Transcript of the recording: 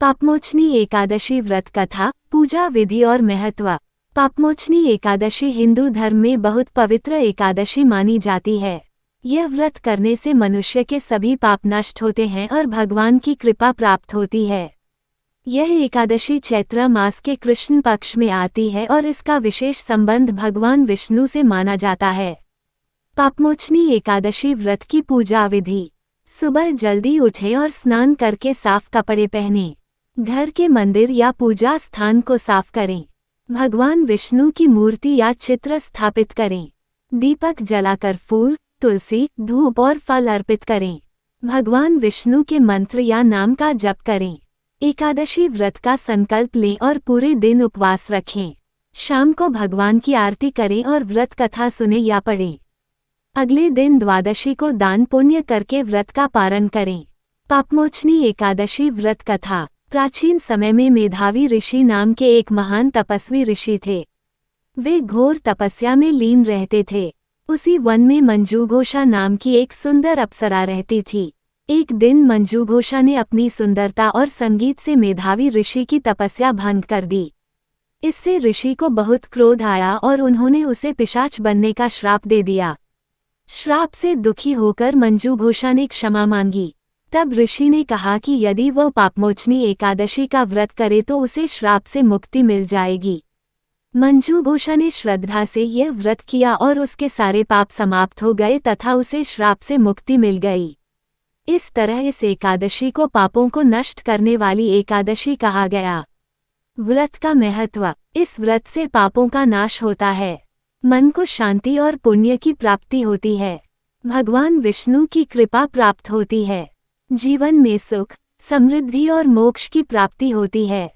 पापमोचनी एकादशी व्रत कथा, पूजा विधि और महत्व। पापमोचनी एकादशी हिंदू धर्म में बहुत पवित्र एकादशी मानी जाती है। यह व्रत करने से मनुष्य के सभी पाप नष्ट होते हैं और भगवान की कृपा प्राप्त होती है। यह एकादशी चैत्र मास के कृष्ण पक्ष में आती है और इसका विशेष संबंध भगवान विष्णु से माना जाता है। पापमोचनी एकादशी व्रत की पूजा विधि। सुबह जल्दी उठें और स्नान करके साफ कपड़े पहनें। घर के मंदिर या पूजा स्थान को साफ करें। भगवान विष्णु की मूर्ति या चित्र स्थापित करें। दीपक जलाकर फूल, तुलसी, धूप और फल अर्पित करें। भगवान विष्णु के मंत्र या नाम का जप करें। एकादशी व्रत का संकल्प लें और पूरे दिन उपवास रखें। शाम को भगवान की आरती करें और व्रत कथा सुने या पढ़ें। अगले दिन द्वादशी को दान पुण्य करके व्रत का पारण करें। पापमोचनी एकादशी व्रत कथा। प्राचीन समय में मेधावी ऋषि नाम के एक महान तपस्वी ऋषि थे। वे घोर तपस्या में लीन रहते थे। उसी वन में मंजूघोषा नाम की एक सुंदर अप्सरा रहती थी। एक दिन मंजूघोषा ने अपनी सुंदरता और संगीत से मेधावी ऋषि की तपस्या भंग कर दी। इससे ऋषि को बहुत क्रोध आया और उन्होंने उसे पिशाच बनने का श्राप दे दिया। श्राप से दुखी होकर मंजूघोषा ने क्षमा मांगी। तब ऋषि ने कहा कि यदि वह पापमोचनी एकादशी का व्रत करे तो उसे श्राप से मुक्ति मिल जाएगी। मंजूघोषा ने श्रद्धा से यह व्रत किया और उसके सारे पाप समाप्त हो गए तथा उसे श्राप से मुक्ति मिल गई। इस तरह इस एकादशी को पापों को नष्ट करने वाली एकादशी कहा गया। व्रत का महत्व। इस व्रत से पापों का नाश होता है। मन को शांति और पुण्य की प्राप्ति होती है। भगवान विष्णु की कृपा प्राप्त होती है। जीवन में सुख, समृद्धि और मोक्ष की प्राप्ति होती है।